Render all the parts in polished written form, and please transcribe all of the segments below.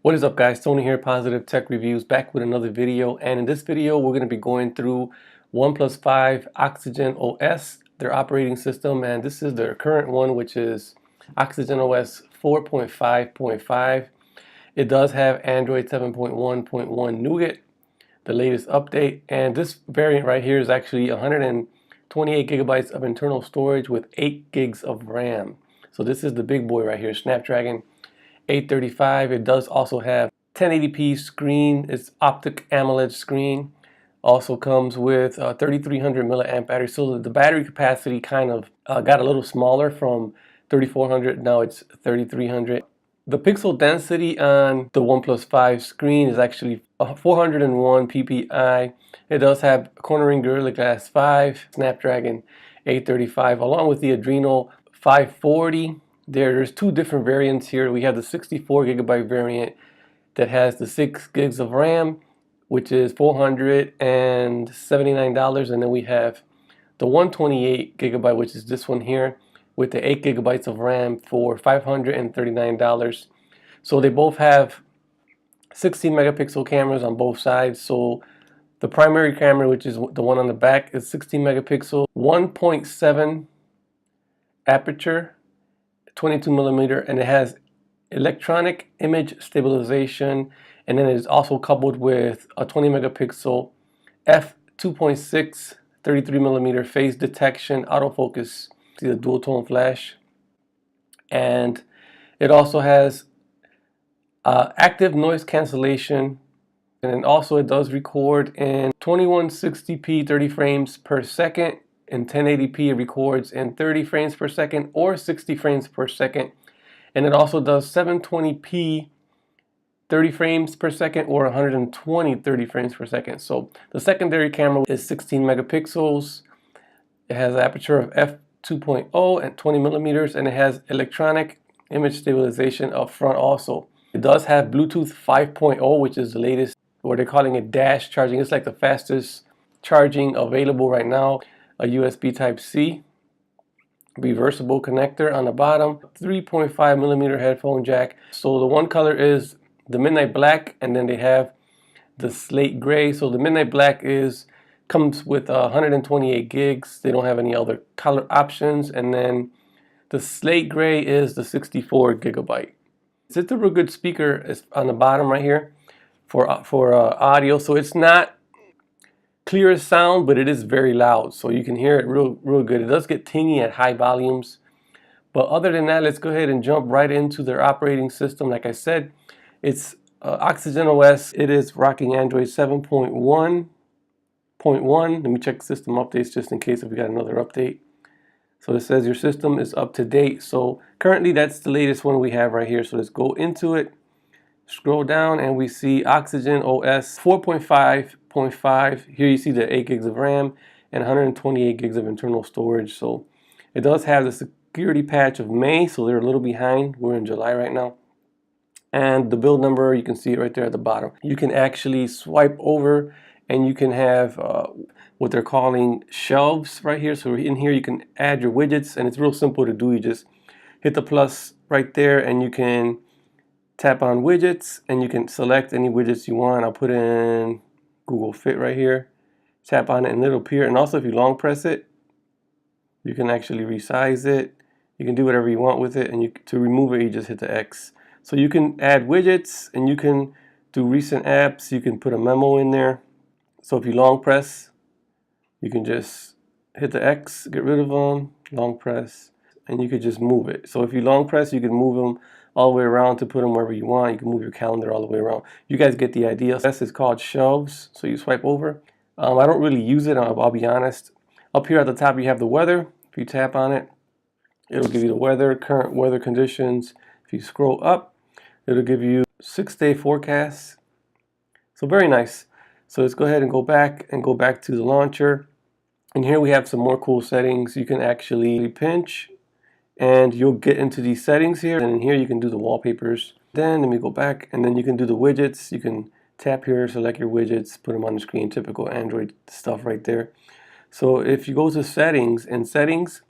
What is up, guys? Tony here, Positive Tech Reviews, back with another video. And in this video, we're going to be going through OnePlus 5 Oxygen OS, their operating system. And this is their current one, which is Oxygen OS 4.5.5. It does have Android 7.1.1 Nougat, the latest update. And this variant right here is actually 128 gigabytes of internal storage with 8 gigs of RAM. So this is the big boy right here, Snapdragon 835. It does also have 1080p screen. It's optic AMOLED screen. Also comes with 3300 milliamp battery. So the battery capacity kind of got a little smaller from 3400. Now it's 3300. The pixel density on the OnePlus 5 screen is actually 401 ppi. It does have cornering Gorilla Glass 5, Snapdragon 835, along with the Adreno 540. There's two different variants here. We have the 64 gigabyte variant that has the 6 gigs of RAM, which is $479, and then we have the 128 gigabyte, which is this one here, with the 8 gigabytes of RAM for $539. So they both have 16 megapixel cameras on both sides. So the primary camera, which is the one on the back, is 16 megapixel, 1.7 aperture, 22 millimeter, and it has electronic image stabilization, and then it is also coupled with a 20 megapixel f2.6 33 millimeter phase detection autofocus, see the dual tone flash, and it also has active noise cancellation, and then also it does record in 2160p 30 frames per second. In 1080p, it records in 30 frames per second or 60 frames per second. And it also does 720p 30 frames per second or 120 30 frames per second. So the secondary camera is 16 megapixels. It has an aperture of f2.0 and 20 millimeters, and it has electronic image stabilization up front also. It does have Bluetooth 5.0, which is the latest, or they're calling it dash charging. It's like the fastest charging available right now. A USB Type-C, reversible connector on the bottom, 3.5 millimeter headphone jack. So the one color is the midnight black, and then they have the slate gray. So the midnight black comes with 128 gigs. They don't have any other color options. And then the slate gray is the 64 gigabyte. It's a real good speaker. It's on the bottom right here for audio. So it's not clear as sound, but it is very loud, so you can hear it real good. It does get tinny at high volumes, but other than that, let's go ahead and jump right into their operating system. Like I said, it's Oxygen OS. It is rocking Android 7.1.1. Let me check system updates just in case if we got another update. So it says your system is up to date. So currently that's the latest one we have right here. So let's go into it, scroll down, and we see Oxygen OS 4.5.5. Here you see the 8 gigs of RAM and 128 gigs of internal storage. So it does have the security patch of May, so they're a little behind. We're in July right now. And the build number, you can see it right there at the bottom. You can actually swipe over and you can have what they're calling shelves right here. So in here you can add your widgets, and it's real simple to do. You just hit the plus right there and you can tap on widgets and you can select any widgets you want. I'll put in Google Fit right here. Tap on it and it'll appear. And also if you long press it, you can actually resize it. You can do whatever you want with it, and to remove it, you just hit the X. So you can add widgets and you can do recent apps. You can put a memo in there. So if you long press, you can just hit the X, get rid of them, long press, and you could just move it. So if you long press, you can move them all the way around to put them wherever you want. You can move your calendar all the way around. You guys get the idea. This is called shelves. So you swipe over. I don't really use it, I'll be honest. Up here at the top you have the weather. If you tap on it, it'll give you the weather, current weather conditions. If you scroll up, it'll give you 6-day forecasts. So very nice. So let's go ahead and go back to the launcher. And here we have some more cool settings. You can actually pinch and you'll get into these settings here, and in here you can do the wallpapers. Then let me go back, and then you can do the widgets. You can tap here, select your widgets, put them on the screen, typical Android stuff right there. So if you go to settings, in settings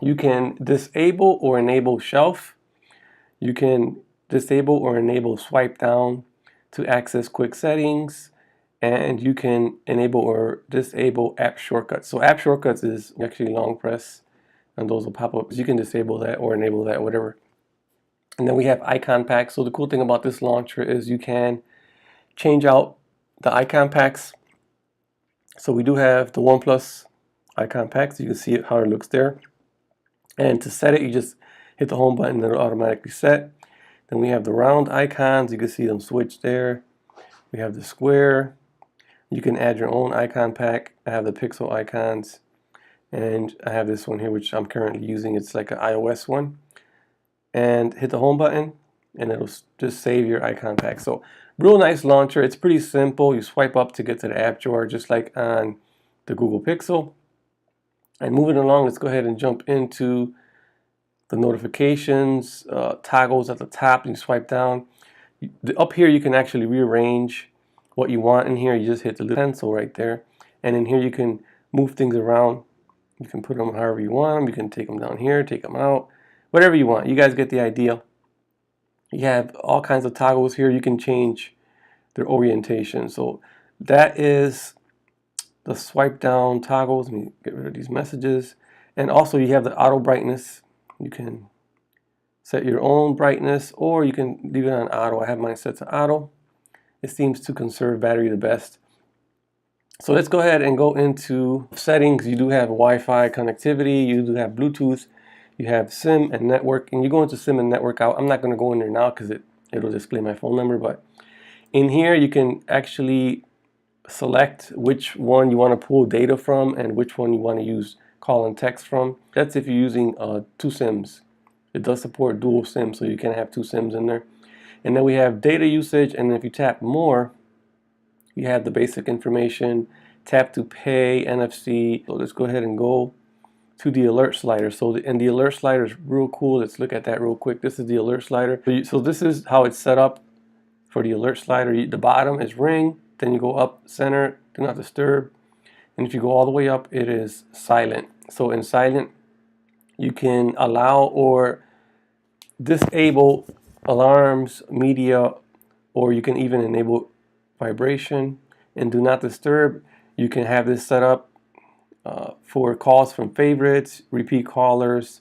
you can disable or enable shelf. You can disable or enable swipe down to access quick settings, and you can enable or disable app shortcuts. So app shortcuts is actually long press, and those will pop up. You can disable that or enable that, whatever. And then we have icon packs. So the cool thing about this launcher is you can change out the icon packs. So we do have the Oneplus icon packs. You can see how it looks there. And to set it, you just hit the home button and it'll automatically set. Then we have the round icons. You can see them switch there. We have the square. You can add your own icon pack. I have the pixel icons. And I have this one here, which I'm currently using. It's like an iOS one. And hit the home button and it'll just save your icon pack. So real nice launcher. It's pretty simple. You swipe up to get to the app drawer, just like on the Google Pixel. And moving along, let's go ahead and jump into the notifications, toggles at the top. You swipe down. Up here you can actually rearrange what you want in here. You just hit the little pencil right there. And in here you can move things around. You can put them however you want them. You can take them down here, take them out, whatever you want. You guys get the idea. You have all kinds of toggles here. You can change their orientation. So that is the swipe down toggles. Let me get rid of these messages. And also you have the auto brightness. You can set your own brightness or you can leave it on auto. I have mine set to auto. It seems to conserve battery the best. So let's go ahead and go into settings. You do have Wi-Fi connectivity. You do have Bluetooth. You have SIM and network. And you go into SIM and network out. I'm not going to go in there now because it'll display my phone number. But in here you can actually select which one you want to pull data from and which one you want to use call and text from. That's if you're using two SIMs. It does support dual SIM, so you can have two SIMs in there. And then we have data usage, and if you tap more, you have the basic information, tap to pay, NFC. So let's go ahead and go to the alert slider. And the alert slider is real cool. Let's look at that real quick. This is the alert slider. So this is how it's set up for the alert slider. The bottom is ring, then you go up center, do not disturb. And if you go all the way up, it is silent. So in silent, you can allow or disable alarms, media, or you can even enable vibration. And do not disturb, you can have this set up for calls from favorites, repeat callers.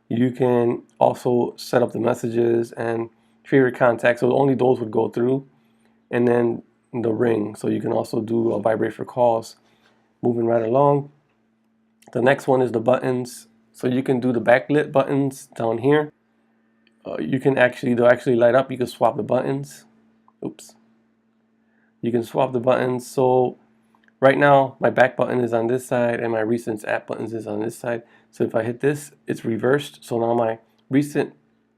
You can also set up the messages and favorite contacts, so only those would go through. And then the ring, so you can also do a vibrate for calls. Moving right along, the next one is the buttons. So you can do the backlit buttons down here. They'll actually light up. You can swap the buttons. Oops. You can swap the buttons. So right now my back button is on this side and my recent app buttons is on this side. So if I hit this, it's reversed. So now my recent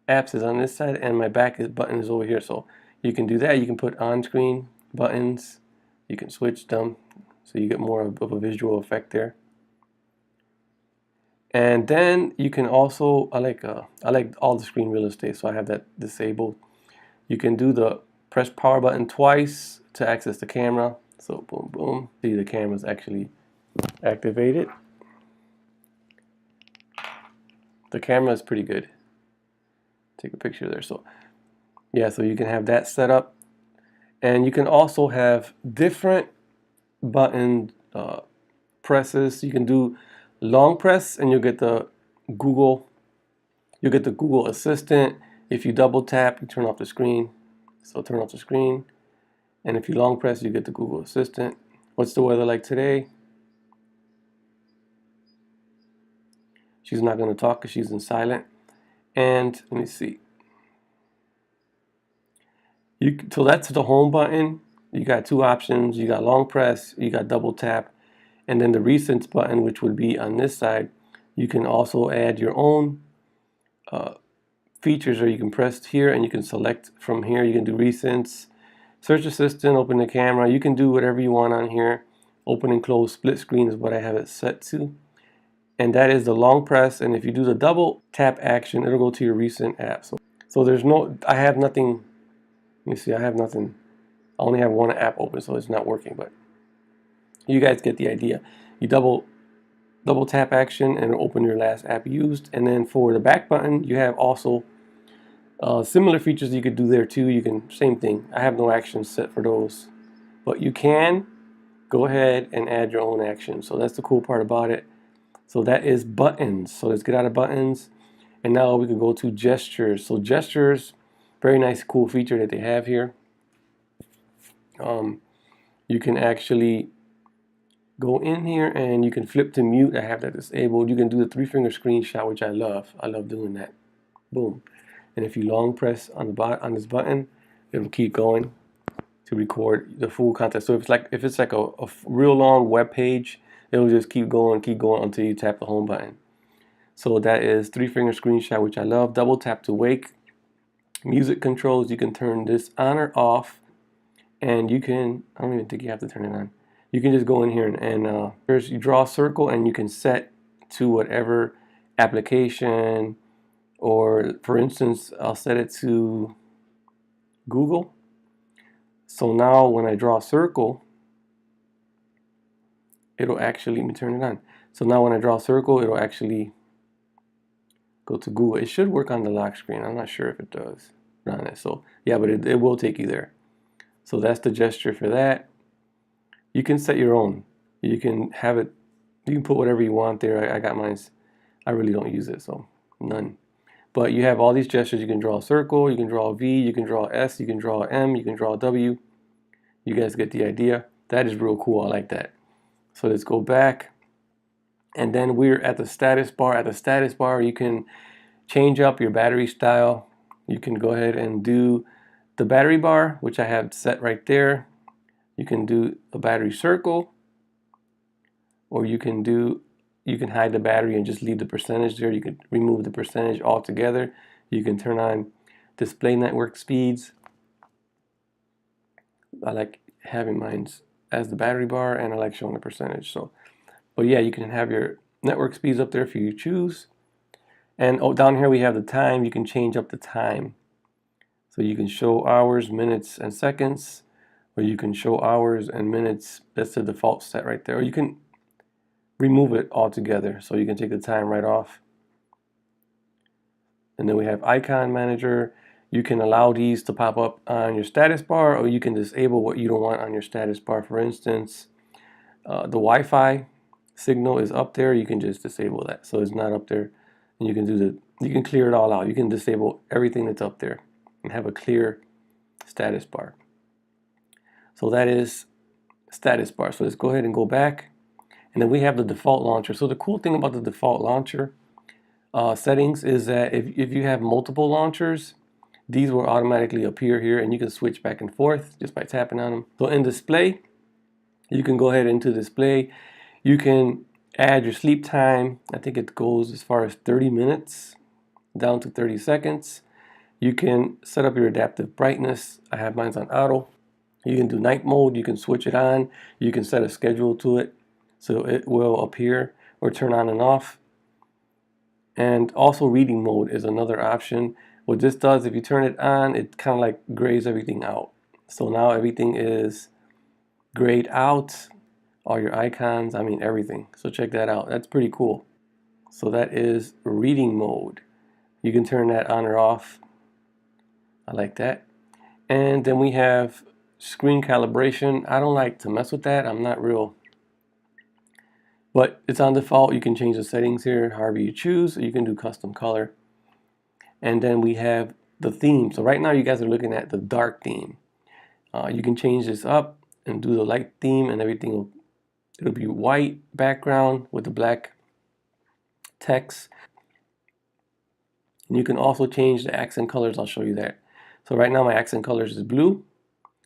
apps is on this side and my back button is over here. So you can do that. You can put on-screen buttons. You can switch them so you get more of a visual effect there. And then you can also, I like all the screen real estate, so I have that disabled. You can do the press power button twice to access the camera. So boom, boom. See, the camera's actually activated. The camera is pretty good. Take a picture there. So yeah, so you can have that set up. And you can also have different button presses. You can do long press and you'll get the Google Assistant. If you double tap, you turn off the screen. So turn off the screen. And if you long press, you get the Google Assistant. What's the weather like today? She's not going to talk because she's in silent. And let me see. So that's the home button. You got two options. You got long press, you got double tap, and then the recents button, which would be on this side. You can also add your own features, or you can press here and you can select from here. You can do recents, search assistant, open the camera. You can do whatever you want on here. Open and close split screen is what I have it set to. And that is the long press. And if you do the double tap action, it'll go to your recent app. So there's no, I have nothing. Let me see, I have nothing. I only have one app open, so it's not working, but you guys get the idea. You double tap action and it'll open your last app used. And then for the back button, you have also Similar features you could do there too. You can, same thing. I have no actions set for those, but you can go ahead and add your own actions. So that's the cool part about it. So that is buttons. So let's get out of buttons, and now we can go to gestures. So gestures, very nice, cool feature that they have here. You can actually go in here and you can flip to mute. I have that disabled. You can do the 3-finger screenshot, which I love. I love doing that. Boom. And if you long press on this button, it'll keep going to record the full content. So if it's like a real long web page, it'll just keep going until you tap the home button. So that is 3-finger screenshot, which I love. Double tap to wake. Music controls, you can turn this on or off, and you can, I don't even think you have to turn it on. You can just go in here and first you draw a circle and you can set to whatever application, or for instance, I'll set it to Google. So now when I draw a circle, it'll actually, let me turn it on. So now when I draw a circle, it'll actually go to Google. It should work on the lock screen. I'm not sure if it does on it. So yeah, but it will take you there. So that's the gesture for that. You can set your own. You can have it, you can put whatever you want there. I got mine. I really don't use it, so none. But you have all these gestures. You can draw a circle, you can draw a V, you can draw a S, you can draw a M, you can draw a W. You guys get the idea. That is real cool. I like that. So let's go back. And then we're at the status bar. At the status bar, you can change up your battery style. You can go ahead and do the battery bar, which I have set right there. You can do a battery circle, or you can hide the battery and just leave the percentage there. You can remove the percentage altogether. You can turn on display network speeds. I like having mine as the battery bar, and I like showing the percentage. So, but yeah, you can have your network speeds up there if you choose. And down here we have the time. You can change up the time. So you can show hours, minutes, and seconds, or you can show hours and minutes. That's the default set right there. Or you can remove it altogether. So you can take the time right off. And then we have icon manager. You can allow these to pop up on your status bar, or you can disable what you don't want on your status bar. For instance, the Wi-Fi signal is up there. You can just disable that, so it's not up there. And you can you can clear it all out. You can disable everything that's up there and have a clear status bar. So that is status bar. So let's go ahead and go back. And then we have the default launcher. So the cool thing about the default launcher settings is that if you have multiple launchers, these will automatically appear here, and you can switch back and forth just by tapping on them. So in display, you can go ahead into display. You can add your sleep time. I think it goes as far as 30 minutes down to 30 seconds. You can set up your adaptive brightness. I have mine on auto. You can do night mode. You can switch it on. You can set a schedule to it, so it will appear or turn on and off. And also reading mode is another option. What this does, if you turn it on, it kind of like grays everything out. So now everything is grayed out, all your icons, I mean everything. So check that out. That's pretty cool. So that is reading mode. You can turn that on or off. I like that. And then we have screen calibration. I don't like to mess with that. I'm not real. But it's on default. You can change the settings here however you choose. You can do custom color. And then we have the theme. So right now you guys are looking at the dark theme. You can change this up and do the light theme, and everything it'll be white background with the black text. And you can also change the accent colors. I'll show you that. So right now my accent colors is blue.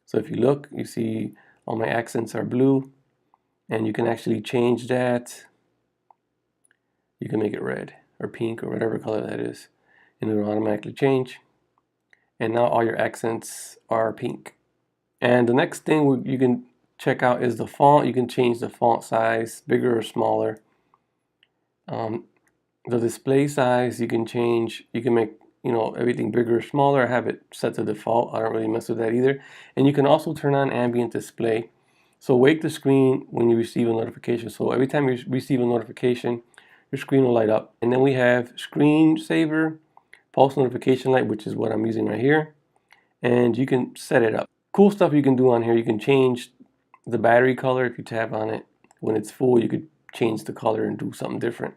So if you look, you see all my accents are blue. And you can actually change that. You can make it red or pink or whatever color that is, and it'll automatically change. And now all your accents are pink. And the next thing you can check out is the font. You can change the font size, bigger or smaller. The display size, you can change. You can make everything bigger or smaller. I have it set to default. I don't really mess with that either. And you can also turn on ambient display. So wake the screen when you receive a notification. So every time you receive a notification, your screen will light up. And then we have screensaver, pulse notification light, which is what I'm using right here, and you can set it up. Cool stuff you can do on here. You can change the battery color. If you tap on it when it's full, you could change the color and do something different.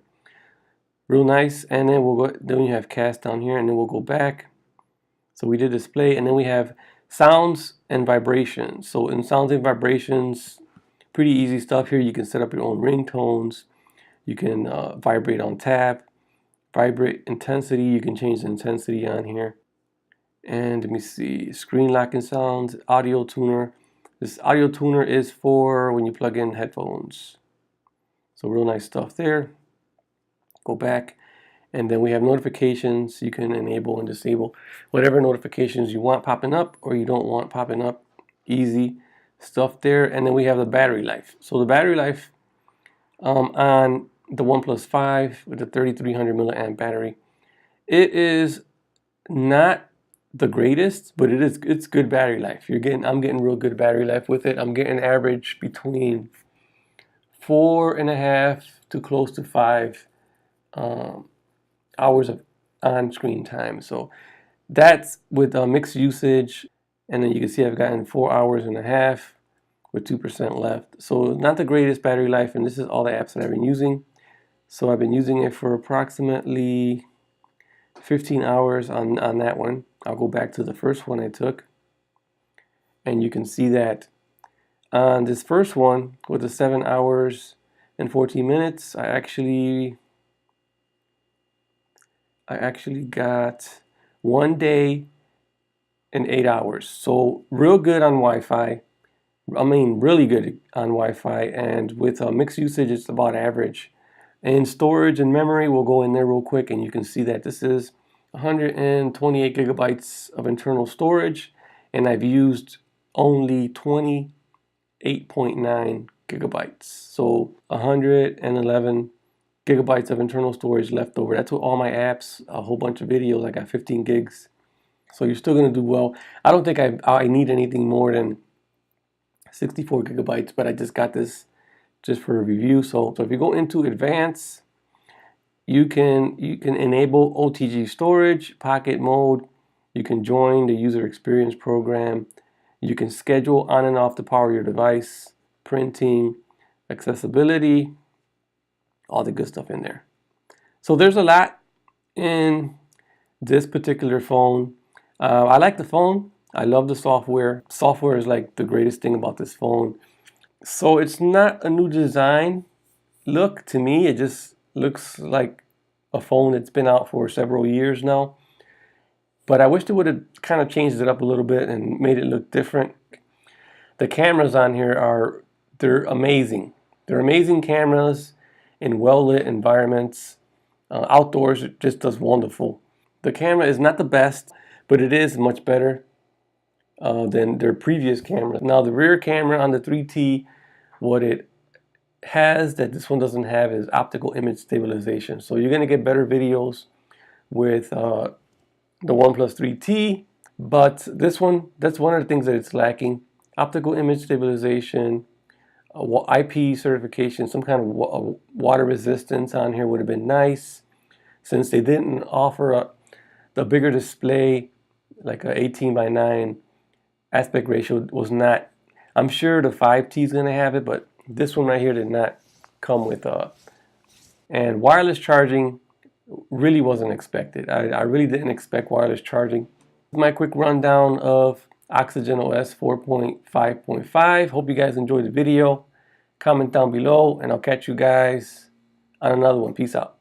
Real nice. And then then you have cast down here, and then we'll go back. So we did display, and then we have sounds and vibrations. So in sounds and vibrations, pretty easy stuff here. You can set up your own ringtones. You can vibrate on tap, vibrate intensity. You can change the intensity on here. And let me see, screen locking sounds, audio tuner. This audio tuner is for when you plug in headphones. So real nice stuff there. Go back, and then we have notifications. You can enable and disable whatever notifications you want popping up or you don't want popping up. Easy stuff there. And then we have the battery life. So the battery life on the Oneplus 5 with the 3300 milliamp battery, it is not the greatest, but it's good battery life. I'm getting real good battery life with it. I'm getting average between 4.5 to close to 5 hours of on-screen time. So that's with mixed usage, and then you can see I've gotten 4.5 hours with 2% left. So not the greatest battery life, and this is all the apps that I've been using. So I've been using it for approximately 15 hours on that one. I'll go back to the first one I took, and you can see that on this first one with the 7 hours and 14 minutes, I actually got 1 day and 8 hours. So real good on Wi-Fi. I mean, really good on Wi-Fi, and with mixed usage, it's about average. And storage and memory, we'll go in there real quick, and you can see that this is 128 gigabytes of internal storage, and I've used only 28.9 gigabytes. So 111 gigabytes of internal storage left over. That's with all my apps, a whole bunch of videos. I got 15 gigs. So you're still going to do well. I don't think I need anything more than 64 gigabytes, but I just got this just for a review. So if you go into advanced, you can enable OTG storage, pocket mode. You can join the user experience program. You can schedule on and off to power your device, printing, accessibility, all the good stuff in there. So there's a lot in this particular phone. I like the phone. I love the software. Software is like the greatest thing about this phone. So it's not a new design look to me. It just looks like a phone that's been out for several years now. But I wish they would have kind of changed it up a little bit and made it look different. The cameras on here they're amazing. They're amazing cameras in well-lit environments. Outdoors, it just does wonderful. The camera is not the best, but it is much better than their previous cameras. Now the rear camera on the 3T, what it has that this one doesn't have is optical image stabilization. So you're going to get better videos with the OnePlus 3T, but this one, that's one of the things that it's lacking. Optical image stabilization, IP certification, some kind of water resistance on here would have been nice. Since they didn't offer the bigger display, like a 18:9 aspect ratio was not, I'm sure the 5T is going to have it, but this one right here did not come with and wireless charging really wasn't expected. I really didn't expect wireless charging. My quick rundown of Oxygen OS 4.5.5. Hope you guys enjoyed the video. Comment down below, and I'll catch you guys on another one. Peace out.